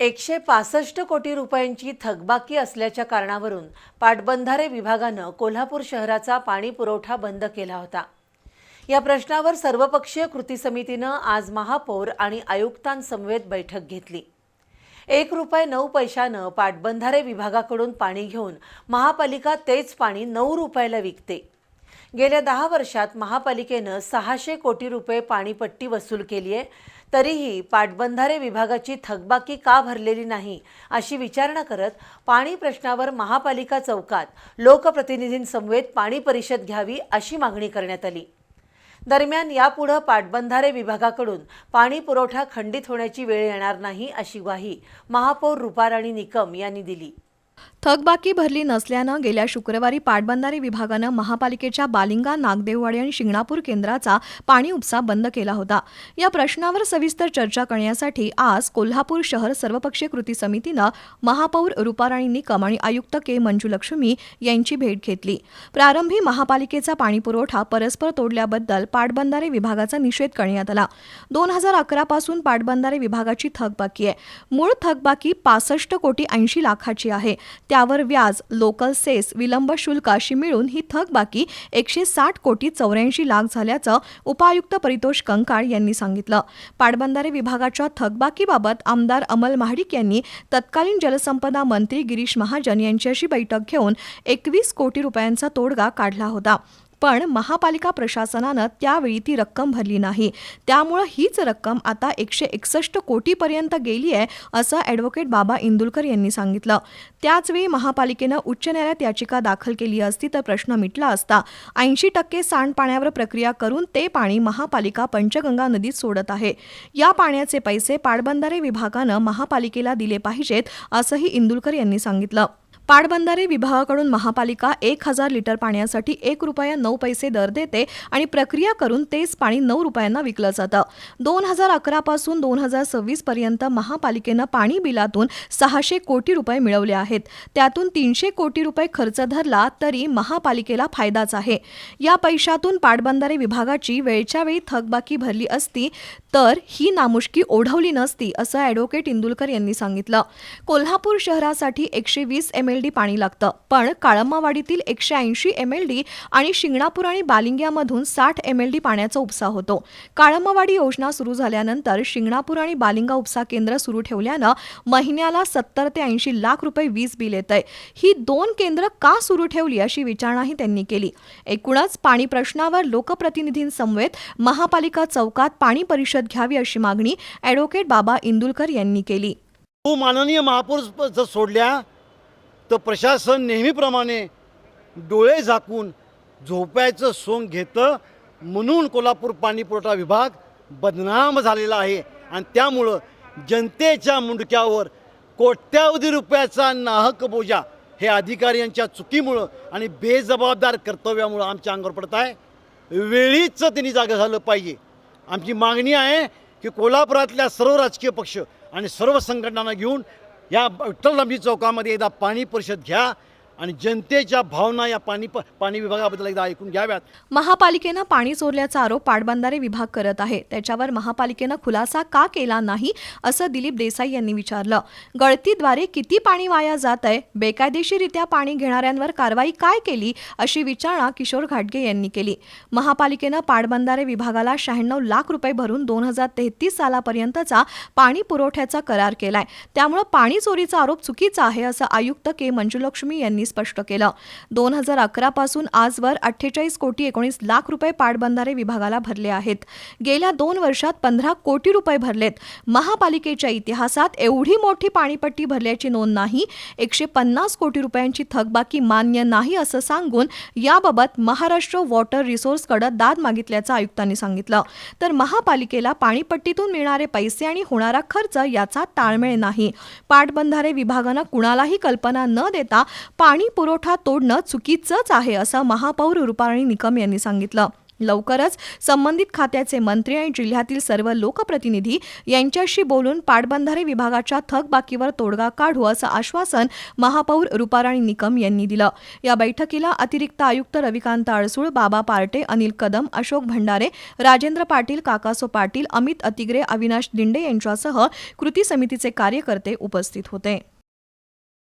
165 कोटी रुपयांची थकबाकी असल्याच्या कारणावरून पाटबंधारे विभागानं कोल्हापूर शहराचा पाणी पुरवठा बंद केला होता। या प्रश्नावर सर्वपक्षीय कृती समितीनं आज महापौर आणि आयुक्तांसमवेत बैठक घेतली। 1 रुपये 9 पैशानं पाटबंधारे विभागाकडून पाणी घेऊन महापालिका तेच पाणी 9 रुपयाला विकते। गेल्या 10 वर्षात महापालिकेनं 600 कोटी रुपये पाणीपट्टी वसूल केली आहे, तरीही पाटबंधारे विभागाची थकबाकी का भरलेली नाही अशी विचारणा करत पाणी प्रश्नावर महापालिका चौकात लोकप्रतिनिधींसमवेत पाणी परिषद घ्यावी अशी मागणी करण्यात आली। दरम्यान यापुढे पाटबंधारे विभागाकडून पाणी पुरवठा खंडित होण्याची वेळ येणार नाही अशी ग्वाही महापौर रूपाराणी निकम यांनी दिली। थकबाकी भरली नसल्यानं गेल्या शुक्रवारी पाटबंधारे विभागानं महापालिकेच्या बालिंगा, नागदेववाडी आणि शिंगणापूर केंद्राचा पाणी उपसा बंद केला होता। या प्रश्नावर सविस्तर चर्चा करण्यासाठी आज कोल्हापूर शहर सर्वपक्षीय कृती समितीनं महापौर रूपाराणी निकम आणि आयुक्त के मंजुलक्ष्मी यांची भेट घेतली। प्रारंभी महापालिकेचा पाणीपुरवठा परस्पर तोडल्याबद्दल पाटबंधारे विभागाचा निषेध करण्यात आला। 2011 पासून पाटबंधारे विभागाची थकबाकी आहे। मूळ थकबाकी 65 कोटी 80 लाखाची आहे। त्यावर व्याज, लोकल सेस, विलंब शुल्क अशी मिळून ही थकबाकी 160 कोटी 84 लाख झाल्याचं उपायुक्त परितोष कंकाळ यांनी सांगितलं। पाटबंधारे विभागाच्या थकबाकीबाबत आमदार अमल महाडिक यांनी तत्कालीन जलसंपदा मंत्री गिरीश महाजन यांच्याशी बैठक घेऊन 21 कोटी रुपयांचा तोडगा काढला होता। पण महापालिका प्रशासनानं त्यावेळी ती रक्कम भरली नाही। त्यामुळे हीच रक्कम आता 161 कोटीपर्यंत गेली आहे असं ॲडव्होकेट बाबा इंदुलकर यांनी सांगितलं। त्याचवेळी महापालिकेनं उच्च न्यायालयात याचिका दाखल केली असती तर प्रश्न मिटला असता। 80% सांडपाण्यावर प्रक्रिया करून ते पाणी महापालिका पंचगंगा नदीत सोडत आहे। या पाण्याचे पैसे पाटबंधारे विभागानं महापालिकेला दिले पाहिजेत असंही इंदुलकर यांनी सांगितलं। पाटबंधारे विभागाकडून महापालिका 1000 लिटर पाण्यासाठी 1 रुपया 9 पैसे दर देते आणि प्रक्रिया करून तेच पाणी 9 रुपयांना विकलं जातं। 2011 पासून 2026 पर्यंत महापालिकेनं पाणी बिलातून 600 कोटी रुपये मिळवले आहेत। त्यातून 300 कोटी रुपये खर्च धरला तरी महापालिकेला फायदाच आहे। या पैशातून पाटबंधारे विभागाची वेळच्या वेळी थकबाकी भरली असती तर ही नामुष्की ओढवली नसती असं ॲडव्होकेट इंदुलकर यांनी सांगितलं। कोल्हापूर शहरासाठी 120 MLD पाणी लागतं, पण काळम्मावाडीतील 180 MLD आणि शिंगणापूर आणि बालिंग्यामधून 60 MLD पाण्याचा उपसा होतो। काळम्मावाडी योजना सुरू झाल्यानंतर शिंगणापूर आणि बालिंगा उपसा केंद्र सुरू ठेवल्यानं महिन्याला 70 ते 80 लाख रुपये वीज बिल येतंय। ही 2 केंद्र का सुरू ठेवली अशी विचारणाही त्यांनी केली। एकूणच पाणी प्रश्नावर लोकप्रतिनिधींसमवेत महापालिका चौकात पाणी परिषद घ्यावी अशी मागणी ॲडव्होकेट बाबा इंदुलकर यांनी केली। माननीय महापौर जर सोडल्या तर प्रशासन नेहमीप्रमाणे डोळे झाकून झोपायचं सोंग घेतं, म्हणून कोल्हापूर पाणी पुरवठा विभाग बदनाम झालेला आहे। आणि त्यामुळं जनतेच्या मुंडक्यावर कोट्यावधी रुपयाचा नाहक बोजा हे अधिकाऱ्यांच्या चुकीमुळं आणि बेजबाबदार कर्तव्यामुळं आमच्या अंगावर पडत आहे। वेळीच त्यांनी जागा झालं पाहिजे। आमची मागणी आहे की कोल्हापुरातल्या सर्व राजकीय पक्ष आणि सर्व संघटनांना घेऊन या विठ्ठलरामजी चौकामध्ये एकदा पाणी परिषद घ्या आणि जनतेच्या भावना या पाणी विभागाबद्दल एकदा ऐकून घ्याव्यात। महापालिकेनं पाणी चोरल्याचा आरोप पाटबंधारे विभाग करत आहे, त्याच्यावर महापालिकेनं खुलासा का केला नाही असं दिलीप देसाई यांनी विचारलं। गळतीद्वारे किती पाणी वाया जात आहे, बेकायदेशीररित्या पाणी घेणाऱ्यांवर कारवाई काय केली अशी विचारणा किशोर घाटगे यांनी केली। महापालिकेनं पाटबंधारे विभागाला 96 लाख रुपये भरून 2033 सालापर्यंतचा पाणी पुरवठ्याचा करार केलाय। त्यामुळे पाणी चोरीचा आरोप चुकीचा आहे असं आयुक्त के मंजुलक्ष्मी यांनी स्पष्ट केलं। 2011 पासून आजवर 48 कोटी 19 लाख रुपये पाटबंधारे विभागाला भरले आहेत। गेल्या 2 वर्षात 15 कोटी रुपये भरलेत। महापालिकेच्या इतिहासात एवढी मोठी पाणीपट्टी भरल्याची नोंद नाही। 150 कोटी रुपयांची थकबाकी मान्य नाही असं सांगून याबाबत महाराष्ट्र वॉटर रिसोर्सकडे दाद मागितल्याचं आयुक्तांनी सांगितलं। तर महापालिकेला पाणीपट्टीतून मिळणारे पैसे आणि होणारा खर्च याचा ताळमेळ नाही। पाटबंधारे विभागानं कुणालाही कल्पना न देता पाणी पुरवठा तोडणं चुकीचंच आहे असं महापौर रूपाराणी निकम यांनी सांगितलं। लवकरच संबंधित खात्याचे मंत्री आणि जिल्ह्यातील सर्व लोकप्रतिनिधी यांच्याशी बोलून पाटबंधारे विभागाच्या थकबाकीवर तोडगा काढू असं आश्वासन महापौर रुपाराणी निकम यांनी दिलं. या बैठकीला अतिरिक्त आयुक्त रविकांत अडसूळ, बाबा पार्टे, अनिल कदम, अशोक भंडारे, राजेंद्र पाटील, काकासो पाटील, अमित अतिग्रे, अविनाश दिंडे यांच्यासह कृती समितीचे कार्यकर्ते उपस्थित होते.